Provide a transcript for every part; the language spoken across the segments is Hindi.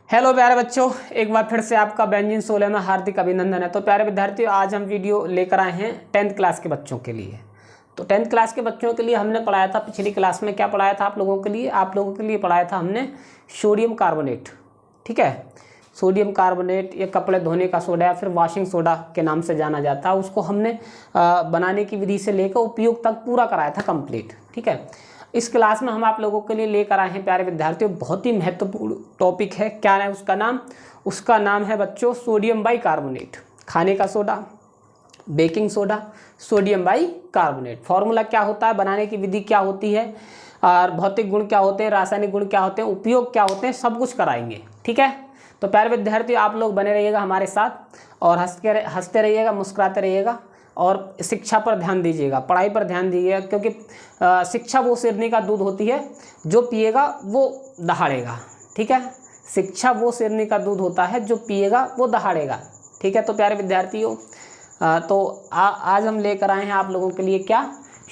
हेलो प्यारे बच्चों, एक बार फिर से आपका बेंजीन 16 में हार्दिक अभिनंदन है। तो प्यारे विद्यार्थियों, आज हम वीडियो लेकर आए हैं 10th क्लास के बच्चों के लिए। तो 10th क्लास के बच्चों के लिए हमने पढ़ाया था, पिछली क्लास में क्या पढ़ाया था आप लोगों के लिए पढ़ाया था हमने सोडियम कार्बोनेट। ठीक है, सोडियम कार्बोनेट ये कपड़े धोने का सोडा या फिर वॉशिंग सोडा के नाम से जाना जाता है। उसको हमने बनाने की विधि से लेकर उपयोग तक पूरा कराया था कंप्लीट। ठीक है, इस क्लास में हम आप लोगों के लिए लेकर आए हैं प्यारे विद्यार्थियों, बहुत ही महत्वपूर्ण टॉपिक है। क्या है उसका नाम है बच्चों सोडियम बाइकार्बोनेट। खाने का soda, baking soda, sodium bicarbonate. Formula क्या होता है, बनाने की विधि क्या होती है, और भौतिक गुण क्या होते हैं, रासायनिक गुण क्या होते हैं, उपयोग क्या होते हैं, सब कुछ कराएंगे। ठीक है, तो प्यारे विद्यार्थियों आप लोग बने रहिएगा हमारे साथ और हंसते रहिएगा, मुस्कुराते रहिएगा और शिक्षा पर ध्यान दीजिएगा, पढ़ाई पर ध्यान दीजिएगा, क्योंकि शिक्षा वो शेरनी का दूध होती है, जो पिएगा वो दहाड़ेगा। ठीक है, शिक्षा वो शेरनी का दूध होता है, जो पिएगा वो दहाड़ेगा। ठीक है, तो प्यारे विद्यार्थियों आज हम लेकर आए हैं आप लोगों के लिए क्या,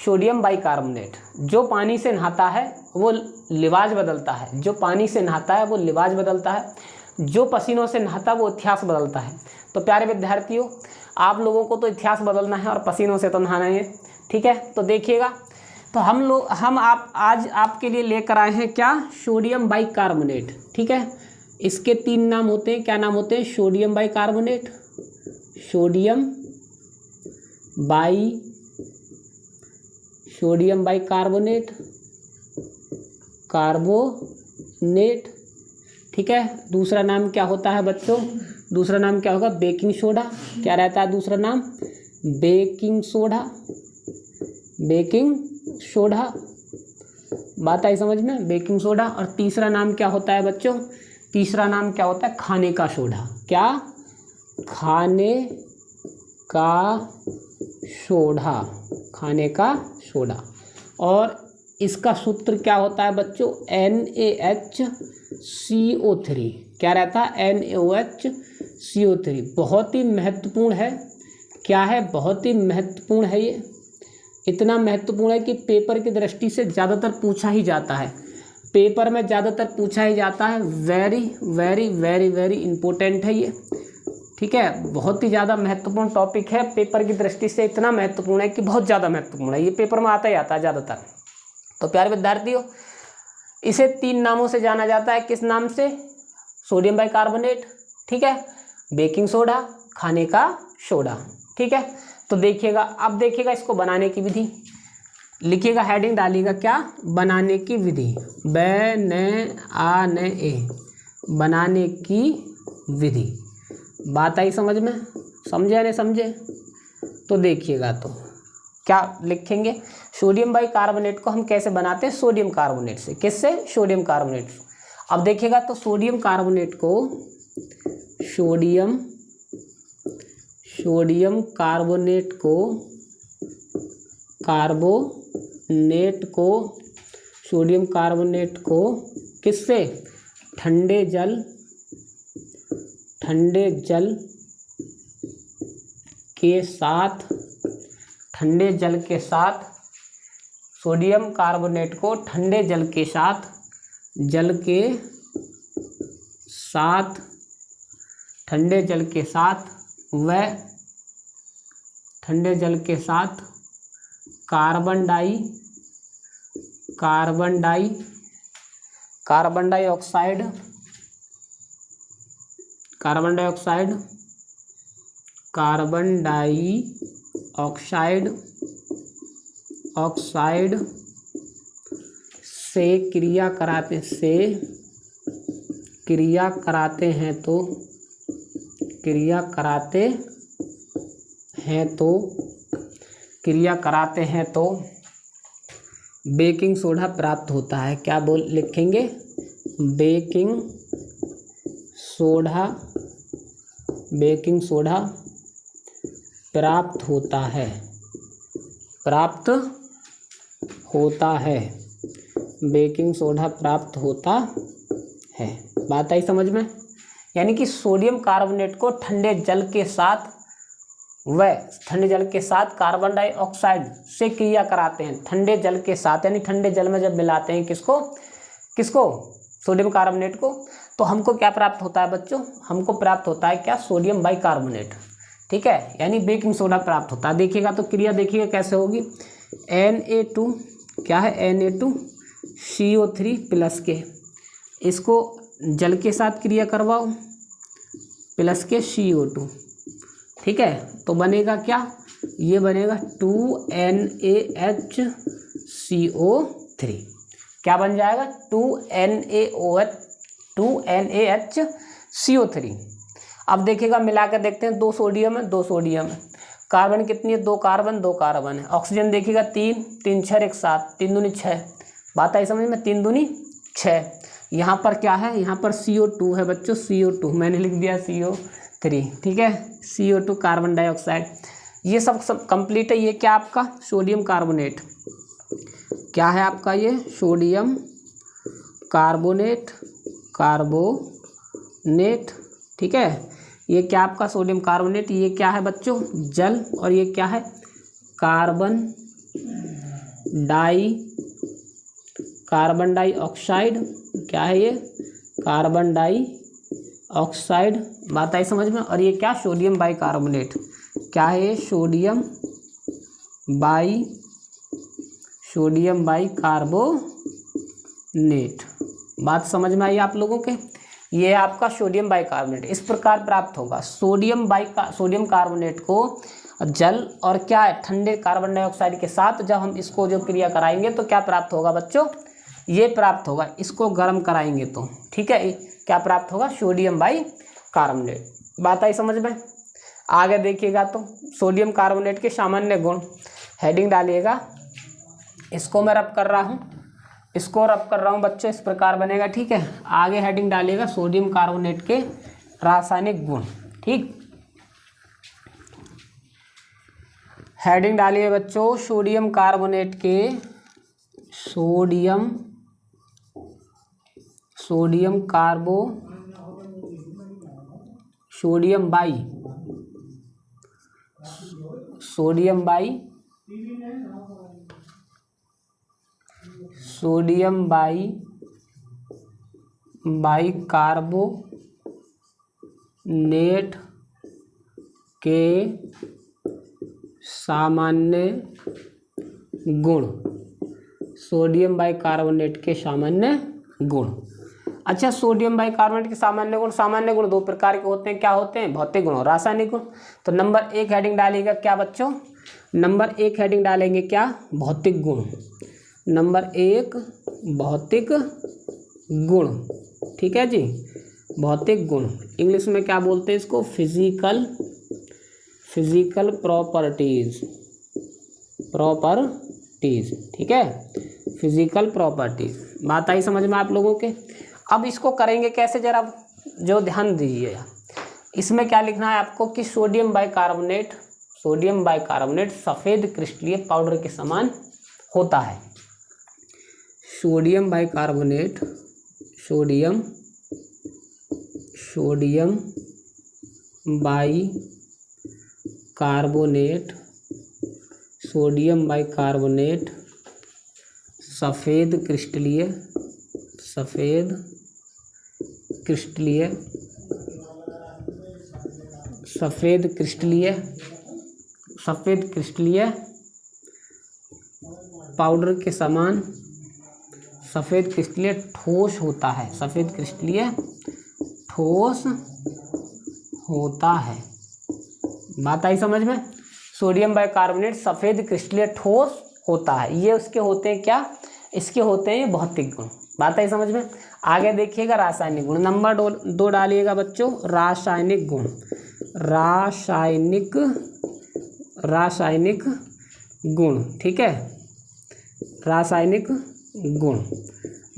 सोडियम बाइकार्बोनेट। जो पानी से नहाता है वो लिवाज बदलता है, जो पानी से नहाता है वो लिवाज बदलता है, जो पसीनों से नहाता है वो इतिहास बदलता है। तो प्यारे विद्यार्थियों आप लोगों को तो इतिहास बदलना है और पसीनों से तो नहाना है। ठीक है, तो देखिएगा, तो आज आपके लिए लेकर आए हैं क्या, सोडियम बाइकार्बोनेट। ठीक है, इसके 3 नाम होते हैं। क्या नाम होते हैं? Sodium bicarbonate, sodium bicarbonate, carbonate. ठीक है, दूसरा नाम क्या होता है बच्चों? दूसरा नाम क्या होगा? Baking soda. क्या रहता है दूसरा नाम? Baking soda. बात आई समझ में? Baking soda. और तीसरा नाम क्या होता है बच्चों? तीसरा नाम क्या होता है? खाने का सोडा। क्या? खाने का सोडा। और इसका सूत्र क्या होता है बच्चों? NaHCO3। क्या रहता है? NaOH CO3। बहुत ही महत्वपूर्ण है। क्या है? बहुत ही महत्वपूर्ण है। ये इतना महत्वपूर्ण है कि पेपर की दृष्टि से ज़्यादातर पूछा ही जाता है, पेपर में ज़्यादातर पूछा ही जाता है। Very very very very important है ये। ठीक है, बहुत ही ज़्यादा महत्वपूर्ण टॉपिक है, पेपर की दृष्टि से इतना महत्वपूर्ण है कि बहुत ज़्यादा महत्वपूर्ण है। ये पेपर में आता ही आता है ज़्यादातर। तो प्यारे विद्यार्थियों, इसे 3 नामों से जाना जाता है। किस नाम से? सोडियम बाइकार्बोनेट, ठीक है, बेकिंग सोडा, खाने का सोडा। ठीक है, तो देखिएगा, अब देखिएगा इसको बनाने की विधि। लिखिएगा, हेडिंग डालिएगा, क्या? बनाने की विधि। बनाने की विधि। बात आई समझ में? समझे या नहीं समझे? तो देखिएगा, तो क्या लिखेंगे? सोडियम बाइकार्बोनेट को हम कैसे बनाते हैं? सोडियम कार्बोनेट से। किससे? Sodium carbonate. अब देखिएगा, तो सोडियम कार्बोनेट को सोडियम कार्बोनेट को किससे? ठंडे जल के साथ सोडियम कार्बोनेट को ठंडे जल के साथ कार्बन डाइऑक्साइड से क्रिया कराते हैं तो बेकिंग सोडा प्राप्त होता है। क्या लिखेंगे? बेकिंग सोडा प्राप्त होता है। बेकिंग सोडा प्राप्त होता है। बात आई समझ में? यानी कि सोडियम कार्बोनेट को ठंडे जल के साथ कार्बन डाइऑक्साइड से क्रिया कराते हैं। ठंडे जल के साथ, यानी ठंडे जल में जब मिलाते हैं किसको? सोडियम कार्बोनेट को, तो हमको क्या प्राप्त होता है बच्चों, हमको प्राप्त होता है क्या, सोडियम बाइकार्बोनेट। ठीक है, यानी बेकिंग सोडा प्राप्त होता है। देखिएगा तो क्रिया देखिएगा कैसे होगी, Na2 क्या है, Na2CO3 प्लस के, इसको जल के साथ क्रिया करवाओ प्लस के CO2। ठीक है, तो बनेगा क्या, ये बनेगा 2NaHCO3। क्या बन जाएगा, 2NaHCO3। अब देखिएगा मिला कर देखते हैं, 2 सोडियम है, 2 सोडियम है, कार्बन कितनी है, 2 कार्बन 2 कार्बन है, ऑक्सीजन देखिएगा 3 3 6 1 7, 3 दूनी 6, बात आई समझ में, 3 दूनी 6। यहाँ पर क्या है, यहाँ पर CO2 है बच्चों, CO2 मैंने लिख दिया CO3। ठीक है, CO2 कार्बन डाइऑक्साइड, ये सब कंप्लीट है। ये क्या आपका सोडियम कार्बोनेट, क्या है आपका ये सोडियम कार्बोनेट, कार्बोनेट। ठीक है, ये क्या आपका सोडियम कार्बोनेट, ये क्या है बच्चों, जल, और ये क्या है, कार्बन डाइऑक्साइड। क्या है ये, कार्बन डाइऑक्साइड, बात आई समझ में। और ये क्या, सोडियम बाइकार्बोनेट, क्या है ये, सोडियम बाइकार्बोनेट। बात समझ में आई आप लोगों के, ये आपका सोडियम बाइकार्बोनेट इस प्रकार प्राप्त होगा। सोडियम कार्बोनेट को जल और क्या है, ठंडे कार्बन डाइऑक्साइड के साथ जब हम इसको जो क्रिया कराएंगे तो क्या प्राप्त होगा बच्चों, ये प्राप्त होगा, इसको गर्म कराएंगे तो। ठीक है, क्या प्राप्त होगा, सोडियम बाइकार्बोनेट। बात आई समझ में। आगे देखिएगा तो सोडियम कार्बोनेट के सामान्य गुण, हेडिंग डालिएगा, इसको मैं रब कर रहा हूँ, बच्चों, इस प्रकार बनेगा। ठीक है, आगे हेडिंग डालिएगा सोडियम कार्बोनेट के रासायनिक गुण। ठीक, हेडिंग डालिए बच्चों, सोडियम कार्बोनेट के सोडियम बाइकार्बोनेट के सामान्य गुण, सोडियम बाइकार्बोनेट के सामान्य गुण। अच्छा, सोडियम बाइकार्बोनेट के सामान्य गुण 2 प्रकार के होते हैं। क्या होते हैं, भौतिक गुण और रासायनिक गुण। तो नंबर 1 हेडिंग डालिएगा क्या बच्चों, नंबर 1 हेडिंग डालेंगे क्या, भौतिक गुण। नंबर 1 भौतिक गुण। ठीक है जी, भौतिक गुण, इंग्लिश में क्या बोलते हैं इसको, फिजिकल प्रॉपर्टीज। ठीक है, फिजिकल प्रॉपर्टीज। बात आई समझ में आप लोगों के। अब इसको करेंगे कैसे, जरा जो ध्यान दीजिए, इसमें क्या लिखना है आपको कि सोडियम बाइकार्बोनेट सफ़ेद क्रिस्टलीय पाउडर के समान होता है। सोडियम बाइकार्बोनेट सोडियम बाइकार्बोनेट सफ़ेद क्रिस्टलीय पाउडर के समान, सफ़ेद क्रिस्टलीय ठोस होता है, सफ़ेद क्रिस्टलीय ठोस होता है। बात आई समझ में। सोडियम बाइकार्बोनेट सफ़ेद क्रिस्टलीय ठोस होता है। ये उसके होते हैं क्या, इसके होते हैं भौतिक गुण। बात आई समझ में। आगे देखिएगा रासायनिक गुण, नंबर 2 डालिएगा बच्चों, रासायनिक गुण। रासायनिक गुण, ठीक है, रासायनिक गुण।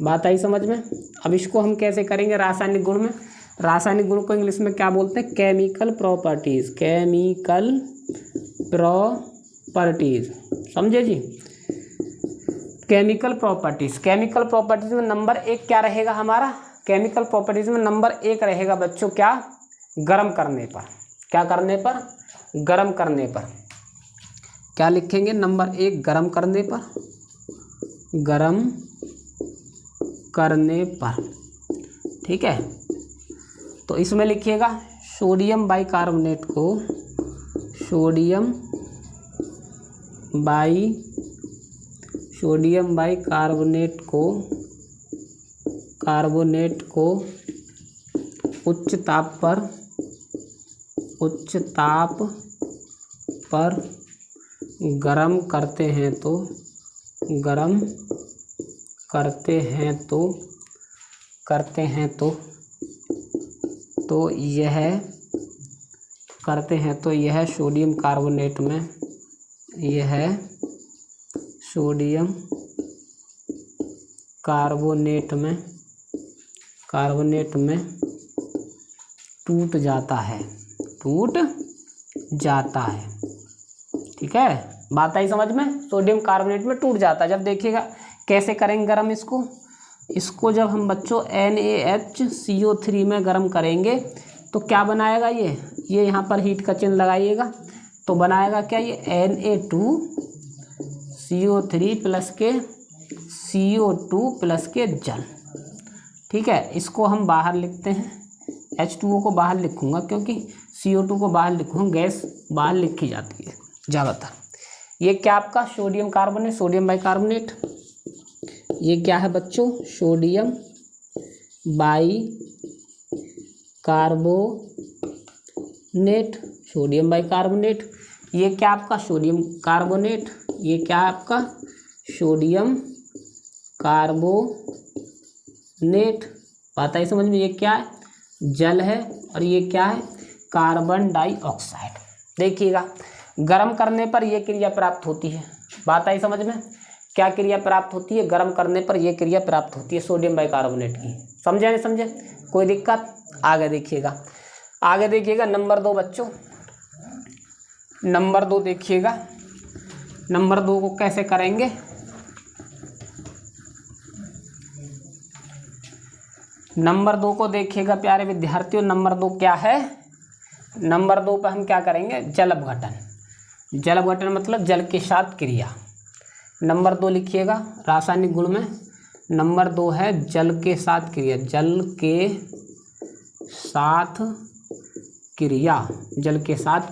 बात आई समझ में। अब इसको हम कैसे करेंगे, रासायनिक गुण में, रासायनिक गुण को इंग्लिश में क्या बोलते हैं, केमिकल प्रॉपर्टीज। समझे जी, केमिकल प्रॉपर्टीज में नंबर 1 क्या रहेगा हमारा, केमिकल प्रॉपर्टीज में नंबर 1 रहेगा बच्चों क्या, गर्म करने पर। क्या करने पर, गर्म करने पर। क्या लिखेंगे, नंबर 1 गर्म करने पर, गर्म करने पर। ठीक है। तो इसमें लिखिएगा सोडियम बाइकार्बोनेट को सोडियम बाइकार्बोनेट को उच्च ताप पर गरम करते हैं तो यह सोडियम कार्बोनेट में टूट जाता है। ठीक है, बात आई समझ में। सोडियम कार्बोनेट में टूट जाता है। जब देखिएगा कैसे करेंगे गरम इसको जब हम बच्चों NaHCO3 में गरम करेंगे तो क्या बनाएगा ये यहाँ पर हीट का चिन्ह लगाइएगा। तो बनाएगा क्या, ये Na2CO3 प्लस के CO2 प्लस के जल। ठीक है, इसको हम बाहर लिखते हैं। H2O को बाहर लिखूंगा क्योंकि CO2 को बाहर लिखूंगा, गैस बाहर लिखी जाती है ज़्यादातर। ये क्या आपका सोडियम बाइकार्बोनेट। ये क्या है बच्चों, सोडियम बाइकार्बोनेट। ये क्या आपका सोडियम कार्बोनेट। ये क्या है आपका सोडियम कार्बोनेट। बात आई समझ में। ये क्या है, जल है, और ये क्या है, कार्बन डाइऑक्साइड। देखिएगा गर्म करने पर यह क्रिया प्राप्त होती है। बात आई समझ में। क्या क्रिया प्राप्त होती है, गर्म करने पर यह क्रिया प्राप्त होती है सोडियम बाइकार्बोनेट की। समझे नहीं समझे, कोई दिक्कत। आगे देखिएगा नंबर 2 बच्चों। नंबर 2 देखिएगा, नंबर 2 को कैसे करेंगे। नंबर 2 को देखिएगा प्यारे विद्यार्थियों। नंबर 2 क्या है, नंबर 2 पर हम क्या करेंगे, जल अपघटन मतलब जल के साथ क्रिया। नंबर 2 लिखिएगा रासायनिक गुण में। नंबर 2 है जल के साथ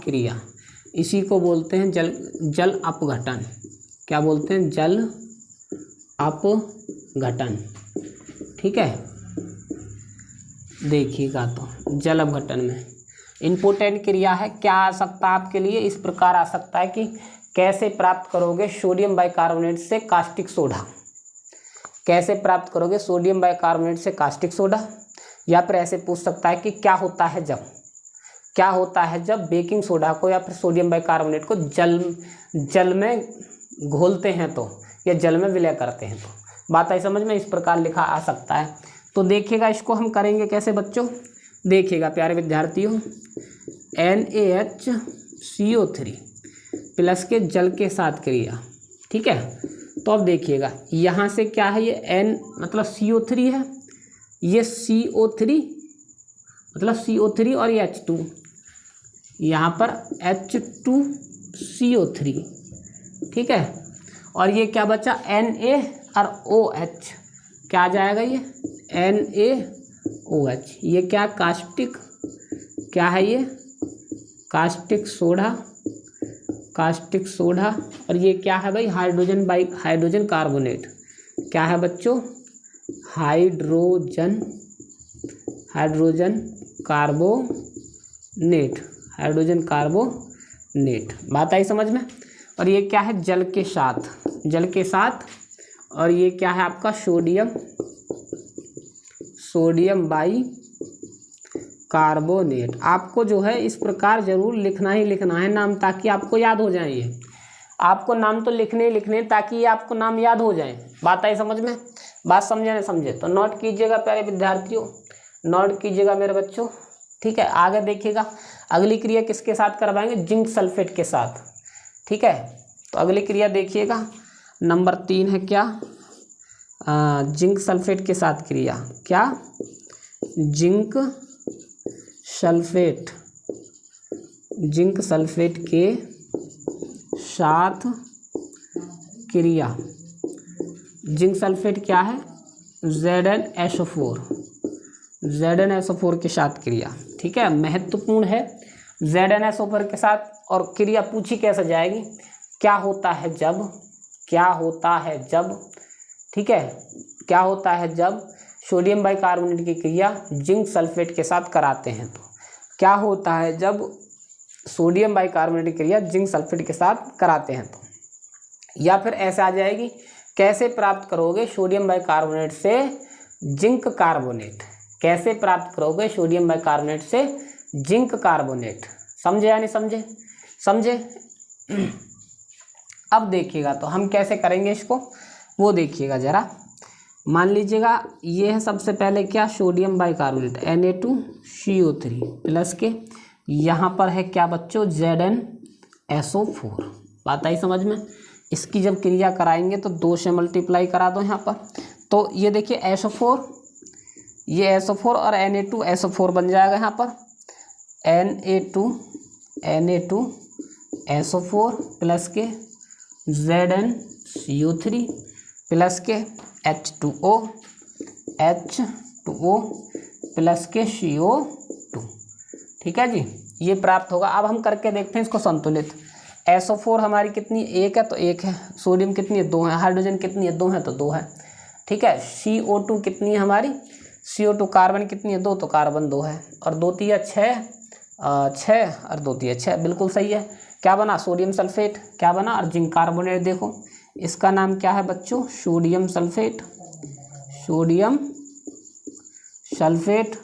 क्रिया। इसी को बोलते हैं जल अपघटन। क्या बोलते हैं, जल अपघटन। ठीक है, देखिएगा तो जल अपघटन में इम्पोर्टेंट क्रिया है। क्या आ सकता है आपके लिए, इस प्रकार आ सकता है कि कैसे प्राप्त करोगे सोडियम बाइकार्बोनेट से कास्टिक सोडा। कैसे प्राप्त करोगे सोडियम बाइकार्बोनेट से कास्टिक सोडा। या फिर ऐसे पूछ सकता है कि क्या होता है जब बेकिंग सोडा को या फिर सोडियम बाइकार्बोनेट को जल में घोलते हैं तो, या जल में विलय करते हैं तो। बात आई समझ में, इस प्रकार लिखा आ सकता है। तो देखिएगा इसको हम करेंगे कैसे बच्चों। देखिएगा प्यारे विद्यार्थियों, NaHCO3 प्लस के जल के साथ क्रिया। ठीक है, तो अब देखिएगा यहाँ से क्या है, ये N मतलब CO3 है, ये CO3 मतलब CO3 और ये H2, यहाँ पर H2CO3। ठीक है, और ये क्या बचा, Na और OH। क्या आ जाएगा ये NaOH। ये क्या कास्टिक, क्या है ये कास्टिक सोडा। और ये क्या है भाई, हाइड्रोजन कार्बोनेट। क्या है बच्चों, हाइड्रोजन कार्बोनेट। बात आई समझ में। और ये क्या है, जल के साथ। और ये क्या है आपका सोडियम बाइकार्बोनेट। आपको जो है इस प्रकार जरूर लिखना है नाम, ताकि आपको याद हो जाए। ये आपको नाम तो लिखने ताकि ये आपको नाम याद हो जाए। बात आई समझ में। बात समझे नहीं समझे तो नोट कीजिएगा प्यारे विद्यार्थियों, नोट कीजिएगा मेरे बच्चों। ठीक है, आगे देखिएगा अगली क्रिया किसके साथ करवाएंगे, जिंक सल्फेट के साथ। ठीक है, तो अगली क्रिया देखिएगा नंबर 3 है क्या, जिंक सल्फेट के साथ क्रिया। क्या, जिंक सल्फेट के साथ क्रिया। जिंक सल्फेट क्या है, ZnSO4। ZnSO4 के साथ क्रिया, ठीक है, महत्वपूर्ण है। ZnSO4 के साथ, और क्रिया पूछी कैसे जाएगी, क्या होता है जब, क्या होता है जब, ठीक है, क्या होता है जब सोडियम बाइकार्बोनेट की क्रिया जिंक सल्फेट के साथ कराते हैं। तो क्या होता है जब सोडियम बाइकार्बोनेट की क्रिया जिंक सल्फेट के साथ कराते हैं। तो या फिर ऐसे आ जाएगी, कैसे प्राप्त करोगे सोडियम बाइकार्बोनेट से जिंक कार्बोनेट, कैसे प्राप्त करोगे सोडियम बाइकार्बोनेट से जिंक कार्बोनेट। समझे या नहीं समझे, समझे। अब देखिएगा तो हम कैसे करेंगे इसको, वो देखिएगा ज़रा। मान लीजिएगा ये है सबसे पहले क्या, सोडियम बाइकार्बोनेट Na2CO3 प्लस के, यहाँ पर है क्या बच्चों, ZnSO4। बात आई समझ में। इसकी जब क्रिया कराएंगे तो 2 से मल्टीप्लाई करा दो यहाँ पर। तो ये देखिए SO4, ये SO4 और Na2SO4 बन जाएगा यहाँ पर, Na2SO4 प्लस के ZnCO3 प्लस के H2O प्लस के CO2, ठीक है जी, ये प्राप्त होगा। अब हम करके देखते हैं इसको संतुलित। SO4 हमारी कितनी, 1 है तो 1 है, सोडियम कितनी है, 2 है, हाइड्रोजन कितनी है, 2 है तो 2 है, ठीक है। CO2 कितनी है हमारी, CO2 कार्बन कितनी है, 2 तो कार्बन 2 है, और 2 तिया 6, 6 और 2 तिया 6, बिल्कुल सही है। क्या बना, सोडियम सल्फेट, क्या बना, और जिंक कार्बोनेट। देखो इसका नाम क्या है बच्चों, सोडियम सल्फेट, सोडियम सल्फेट,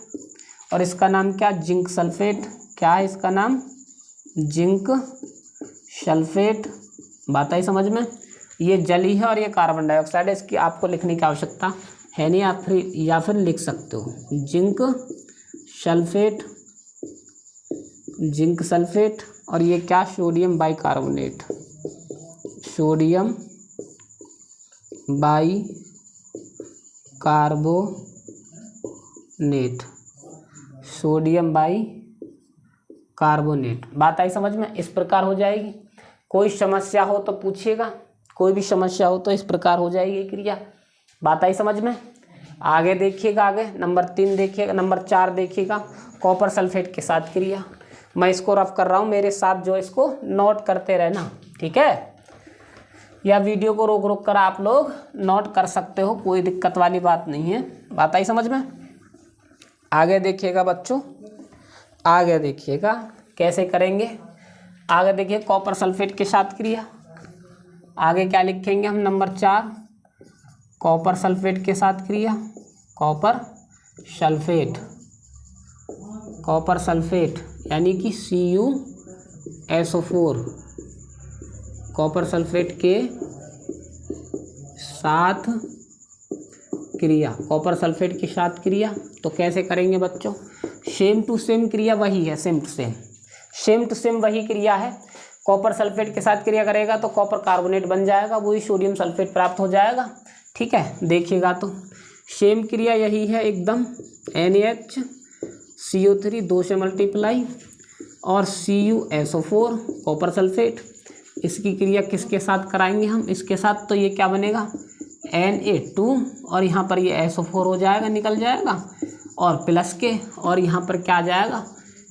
और इसका नाम क्या, जिंक सल्फेट। क्या है इसका नाम, जिंक सल्फेट। बात आई समझ में। ये जली है और ये कार्बन डाइऑक्साइड है, इसकी आपको लिखने की आवश्यकता है नहीं, आप या फिर लिख सकते हो जिंक सल्फेट, जिंक सल्फेट। और ये क्या, sodium bicarbonate, sodium bicarbonate, sodium bicarbonate. बात आई समझ में। इस प्रकार हो जाएगी। कोई समस्या हो तो पूछिएगा, कोई भी समस्या हो तो इस प्रकार हो जाएगी क्रिया। बात आई समझ में। आगे देखिएगा, आगे नंबर 3 देखिएगा, नंबर 4 देखिएगा, कॉपर सल्फेट के साथ क्रिया। मैं इसको रफ कर रहा हूँ, मेरे साथ जो इसको नोट करते रहना, ठीक है। या वीडियो को रोक रोक कर आप लोग नोट कर सकते हो, कोई दिक्कत वाली बात नहीं है। बात आई समझ में। आगे देखिएगा बच्चों, आगे देखिएगा कैसे करेंगे। आगे देखिए कॉपर सल्फेट के साथ क्रिया। आगे क्या लिखेंगे हम, नंबर 4 कॉपर सल्फेट के साथ क्रिया, कॉपर सल्फेट, कॉपर सल्फेट यानी कि CuSO4, कॉपर सल्फेट के साथ क्रिया, कॉपर सल्फेट के साथ क्रिया। तो कैसे करेंगे बच्चों, सेम टू सेम क्रिया वही है, सेम टू सेम वही क्रिया है। कॉपर सल्फेट के साथ क्रिया करेगा तो कॉपर कार्बोनेट बन जाएगा, वही सोडियम सल्फेट प्राप्त हो जाएगा, ठीक है। देखिएगा तो सेम क्रिया यही है एकदम, NaCO3 2 से मल्टीप्लाई और CuSO4 कॉपर सल्फेट। इसकी क्रिया किसके साथ कराएंगे हम, इसके साथ। तो ये क्या बनेगा, Na2 और यहाँ पर ये SO4 हो जाएगा, निकल जाएगा, और प्लस के, और यहाँ पर क्या आ जाएगा,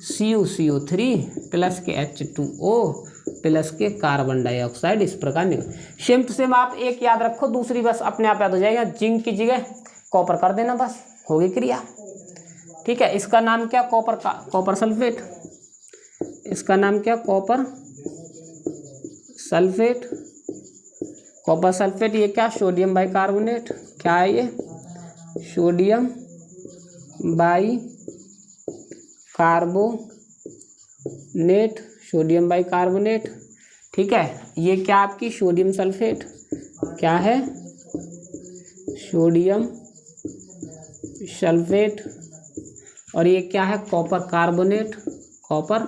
CuCO3 प्लस के H2O प्लस के कार्बन डाइऑक्साइड। इस प्रकार निकल। सेम टू सेम आप एक याद रखो, दूसरी बस अपने आप याद हो जाएगा, जिंक की जगह कॉपर कर देना, बस होगी क्रिया, ठीक है। इसका नाम क्या, कॉपर सल्फेट, इसका नाम क्या, कॉपर सल्फेट, कॉपर सल्फेट। ये क्या, सोडियम बाइकार्बोनेट। क्या है ये, सोडियम बाइकार्बोनेट, सोडियम बाइकार्बोनेट, ठीक है। ये क्या आपकी सोडियम सल्फेट, क्या है, सोडियम सल्फेट। और ये क्या है, copper carbonate, copper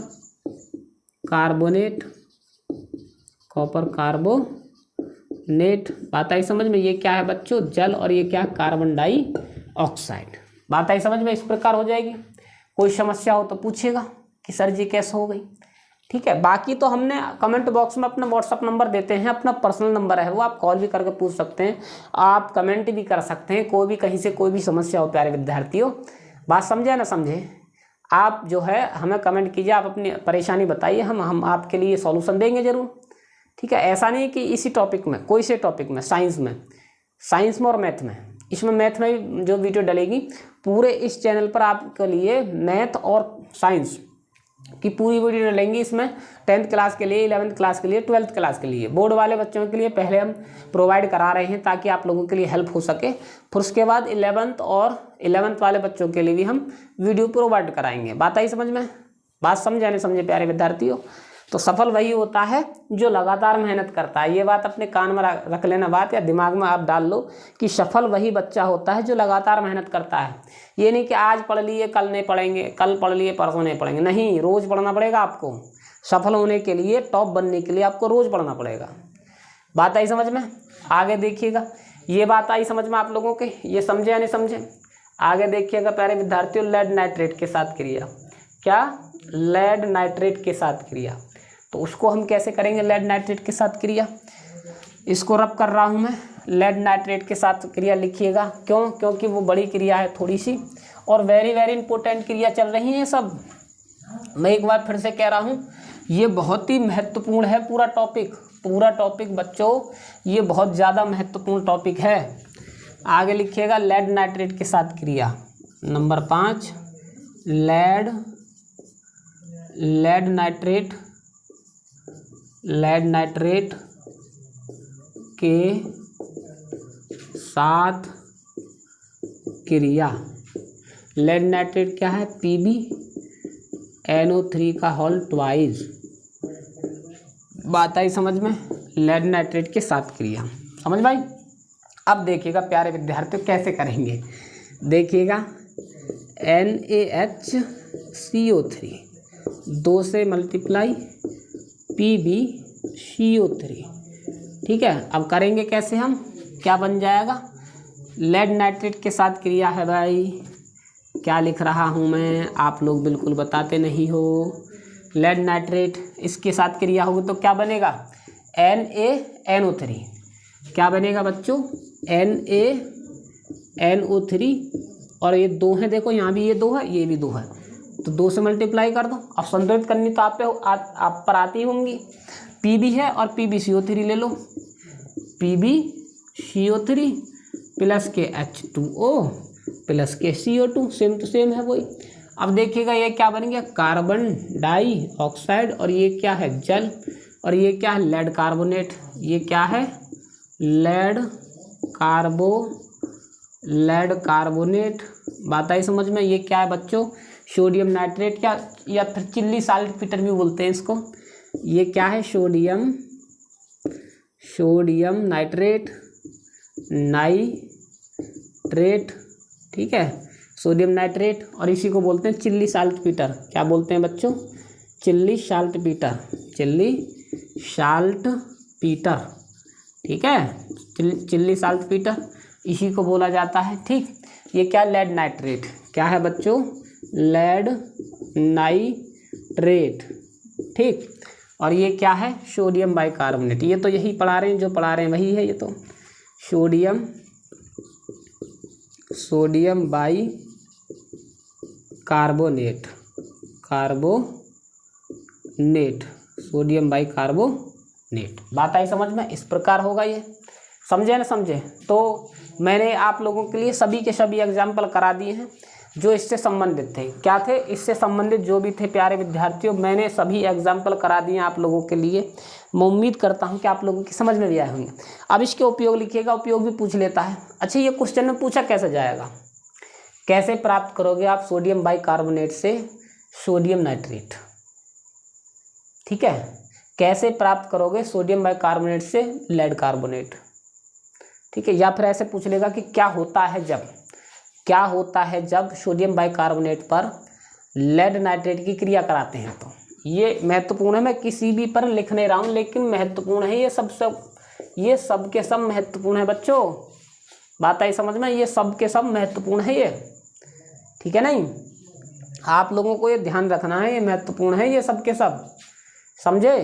carbonate, copper carbonate. बात आई समझ में। ये क्या है बच्चों, जल, और ये क्या है, कार्बन डाइऑक्साइड। बात आई समझ में। इस प्रकार हो जाएगी। कोई समस्या हो तो पूछेगा कि सर जी कैसे हो गई, ठीक है। बाकी तो हमने कमेंट बॉक्स में अपना व्हाट्सअप नंबर देते हैं, अपना पर्सनल नंबर है वो, आप कॉल भी करके पूछ सकते हैं, आप कमेंट भी कर सकते हैं। कोई भी कहीं से कोई भी समस्या हो प्यारे विद्यार्थियों, बात समझे ना समझे? आप जो है हमें कमेंट कीजिए, आप अपनी परेशानी बताइए, हम आपके लिए सॉल्यूशन देंगे ज़रूर। ठीक है, ऐसा नहीं कि इसी टॉपिक में, कोई से टॉपिक में, साइंस में और मैथ में, इसमें मैथ में जो वीडियो डलेगी पूरे इस चैनल पर आपके लिए मैथ और साइंस की पूरी वीडियो डलेंगी। इसमें 10th क्लास के लिए, 11th क्लास के लिए, 12th क्लास के लिए, बोर्ड वाले बच्चों के लिए पहले हम प्रोवाइड करा रहे हैं ताकि आप लोगों के लिए हेल्प हो सके। फिर उसके बाद 11th वाले बच्चों के लिए भी हम वीडियो प्रोवाइड कराएंगे। बात आई समझ में? बात समझे नहीं समझे प्यारे विद्यार्थियों? तो सफल वही होता है जो लगातार मेहनत करता है। ये बात अपने कान में रख लेना बात, या दिमाग में आप डाल लो कि सफल वही बच्चा होता है जो लगातार मेहनत करता है। ये नहीं कि आज पढ़ लिए कल नहीं पढ़ेंगे, कल पढ़ लिए परसों नहीं पढ़ेंगे, नहीं, रोज़ पढ़ना पड़ेगा आपको। सफल होने के लिए, टॉप बनने के लिए आपको रोज़ पढ़ना पड़ेगा। बात आई समझ में? आगे देखिएगा, ये बात आई समझ में आप लोगों के? ये समझे या नहीं समझे? आगे देखिएगा प्यारे विद्यार्थियों, लेड नाइट्रेट के साथ क्रिया। क्या? लेड नाइट्रेट के साथ क्रिया। तो उसको हम कैसे करेंगे लेड नाइट्रेट के साथ क्रिया? इसको रब कर रहा हूँ मैं, लेड नाइट्रेट के साथ क्रिया लिखिएगा। क्यों? क्योंकि वो बड़ी क्रिया है थोड़ी सी, और वेरी वेरी इंपॉर्टेंट क्रिया चल रही है सब। मैं एक बार फिर से कह रहा हूँ, ये बहुत ही महत्वपूर्ण है पूरा टॉपिक बच्चों, ये बहुत ज़्यादा महत्वपूर्ण टॉपिक है। आगे लिखिएगा, लेड नाइट्रेट के साथ क्रिया नंबर 5, लेड नाइट्रेट के साथ क्रिया। लेड नाइट्रेट क्या है? PbNO3 का होल ट्वाइस। बात आई समझ में? लेड नाइट्रेट के साथ क्रिया, समझ भाई? अब देखिएगा प्यारे विद्यार्थियों कैसे करेंगे। देखिएगा, NaHCO3 2 से मल्टीप्लाई PbCO3। ठीक है, अब करेंगे कैसे हम? क्या बन जाएगा? लेड नाइट्रेट के साथ क्रिया है भाई, क्या लिख रहा हूँ मैं, आप लोग बिल्कुल बताते नहीं हो। लेड नाइट्रेट इसके साथ क्रिया होगी तो क्या बनेगा? NaNO3। क्या बनेगा बच्चों? NaNO3, और ये 2 हैं, देखो यहाँ भी ये 2 है, ये भी 2 है, तो 2 से मल्टीप्लाई कर दो। अब संतुलित करनी तो आप पर आती होंगी। Pb है और PbCO3 ले लो, PbCO3 प्लस के H2O प्लस के CO2, सेम टू सेम है वही। अब देखिएगा ये क्या बन गया? कार्बन डाइऑक्साइड, और ये क्या है? जल, और ये क्या है? Lead carbonate. ये क्या है? Lead carbonate. बात आई समझ में? ये क्या है बच्चों? सोडियम नाइट्रेट, क्या, या फिर चिल्ली साल्टपीटर भी बोलते हैं इसको। ये क्या है? Sodium nitrate. ठीक है, सोडियम नाइट्रेट, और इसी को बोलते हैं चिल्ली साल्टपीटर। क्या बोलते हैं बच्चों? Chilli saltpetre. ठीक है, चिल्ली साल्टपीटर इसी को बोला जाता है। ठीक, ये क्या? Lead nitrate. क्या है बच्चों? Lead nitrate. ठीक, और ये क्या है? Sodium bicarbonate. ये तो यही पढ़ा रहे हैं, जो पढ़ा रहे हैं वही है ये तो। Sodium bicarbonate, sodium bicarbonate. बात आई समझ में? इस प्रकार होगा ये, समझे ना समझे? तो मैंने आप लोगों के लिए सभी के सभी एग्जाम्पल करा दिए हैं जो इससे संबंधित थे। क्या थे? इससे संबंधित जो भी थे प्यारे विद्यार्थियों, मैंने सभी एग्जाम्पल करा दिए आप लोगों के लिए। मैं उम्मीद करता हूं कि आप लोगों की समझ में भी आए होंगे। अब इसके उपयोग लिखिएगा, उपयोग भी पूछ लेता है। अच्छा, ये क्वेश्चन में पूछा कैसे जाएगा? कैसे प्राप्त करोगे आप सोडियम बाइकार्बोनेट से सोडियम नाइट्रेट? ठीक है, कैसे प्राप्त करोगे सोडियम बाइकार्बोनेट से लेड कार्बोनेट? ठीक है, या फिर ऐसे पूछ लेगा कि क्या होता है जब सोडियम बाइकार्बोनेट पर लेड नाइट्रेट की क्रिया कराते हैं? तो ये महत्वपूर्ण है, मैं किसी भी पर लिख नहीं रहा हूँ, लेकिन महत्वपूर्ण है ये सब के सब महत्वपूर्ण है बच्चों। बात आई समझ में? ये सब के सब महत्वपूर्ण है ये, ठीक है नहीं? आप लोगों को ये ध्यान रखना है, ये महत्वपूर्ण है ये सब के सब, समझे?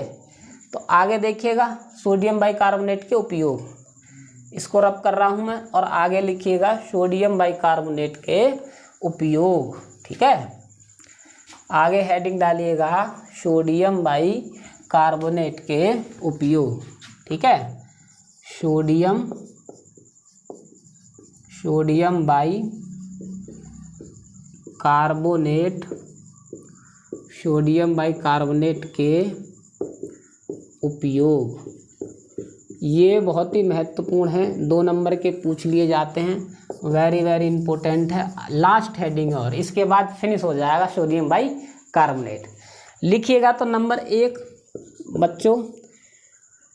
तो आगे देखिएगा, सोडियम बाइकार्बोनेट के उपयोग, इसको रब कर रहा हूँ मैं, और आगे लिखिएगा सोडियम बाइकार्बोनेट के उपयोग। ठीक है, आगे हेडिंग डालिएगा सोडियम बाइकार्बोनेट के उपयोग। ठीक है, सोडियम बाइकार्बोनेट के उपयोग। ये बहुत ही महत्वपूर्ण है, 2 नंबर के पूछ लिए जाते हैं, वेरी वेरी इंपॉर्टेंट है। लास्ट हेडिंग और इसके बाद फिनिश हो जाएगा सोडियम बाइकार्बोनेट। लिखिएगा तो नंबर 1 बच्चों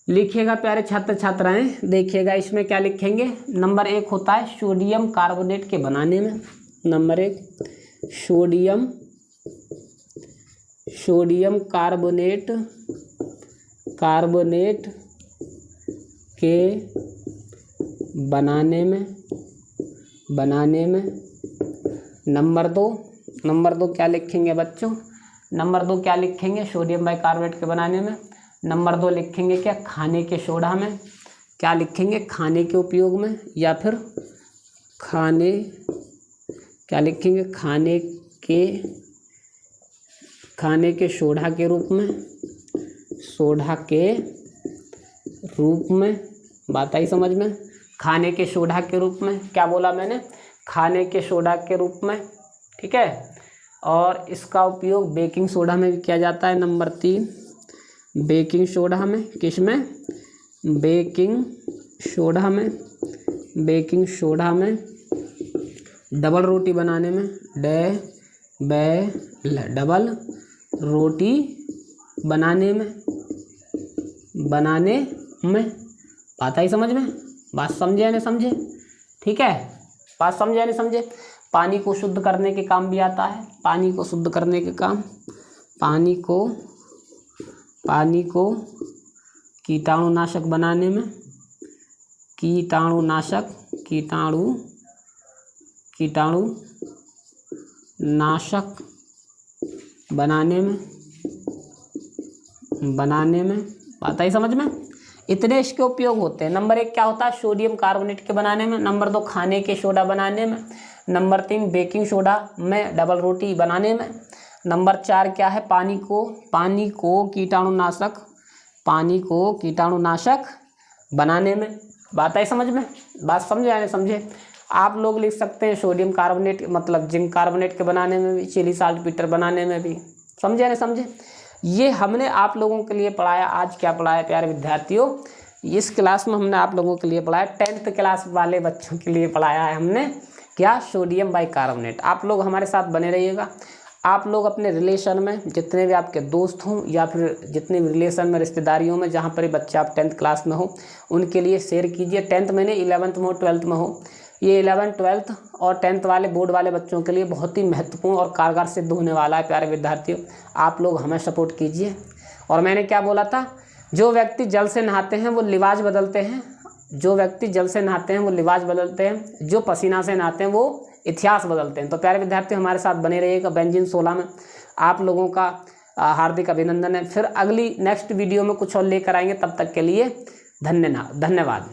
लिखिएगा, प्यारे छात्र छात्राएं देखिएगा इसमें क्या लिखेंगे। नंबर 1 होता है सोडियम कार्बोनेट के बनाने में। नंबर 1 सोडियम कार्बोनेट के बनाने में। नंबर 2 क्या लिखेंगे बच्चों? नंबर 2 क्या लिखेंगे सोडियम बाइकार्बोनेट के बनाने में? नंबर 2 लिखेंगे क्या? खाने के सोडा में। क्या लिखेंगे? खाने के उपयोग में, या फिर क्या लिखेंगे? खाने के सोडा के रूप में। बात आई समझ में? खाने के सोडा के रूप में। क्या बोला मैंने? खाने के सोडा के रूप में। ठीक है, और इसका उपयोग बेकिंग सोडा में भी किया जाता है। नंबर 3 बेकिंग सोडा में। किस में? बेकिंग सोडा में। डबल रोटी बनाने में। डबल रोटी बनाने में। बात आई समझ में? बात समझे या नहीं समझे? ठीक है, बात समझे या नहीं समझे? पानी को शुद्ध करने के काम भी आता है। पानी को शुद्ध करने के काम, पानी को कीटाणुनाशक बनाने में। कीटाणुनाशक बनाने में। बात आई समझ में? इतने इसके उपयोग होते हैं। नंबर 1 क्या होता है? सोडियम कार्बोनेट के बनाने में। नंबर 2 खाने के सोडा बनाने में। नंबर 3 बेकिंग सोडा में डबल रोटी बनाने में। नंबर 4 क्या है? पानी को कीटाणुनाशक बनाने में। बात आई समझ में? बात समझे या नहीं समझे? आप लोग लिख सकते हैं सोडियम कार्बोनेट मतलब जिंक कार्बोनेट के बनाने में भी, चिली साल्टपीटर बनाने में भी। समझे या नहीं समझे? ये हमने आप लोगों के लिए पढ़ाया। आज क्या पढ़ाया प्यारे विद्यार्थियों? इस क्लास में हमने आप लोगों के लिए पढ़ाया, 10th क्लास वाले बच्चों के लिए पढ़ाया है हमने क्या? Sodium bicarbonate. आप लोग हमारे साथ बने रहिएगा। आप लोग अपने रिलेशन में जितने भी आपके दोस्त हों या फिर जितने भी रिलेशन में रिश्तेदारियों में जहाँ पर भी बच्चे आप 10th क्लास में हो उनके लिए शेयर कीजिए। 10th में नहीं 11th में हो 12th में हो, ये 11th 12th और 10th वाले बोर्ड वाले बच्चों के लिए बहुत ही महत्वपूर्ण और कारगर सिद्ध होने वाला है। प्यारे विद्यार्थियों, आप लोग हमें सपोर्ट कीजिए। और मैंने क्या बोला था? जो व्यक्ति जल से नहाते हैं वो लिवाज बदलते हैं। जो पसीना से नहाते हैं वो इतिहास बदलते हैं। तो प्यारे विद्यार्थी हमारे साथ बने रहिएगा। बेंजीन 16 में आप लोगों का हार्दिक अभिनंदन है। फिर अगली नेक्स्ट वीडियो में कुछ और लेकर आएंगे। तब तक के लिए धन्यवाद।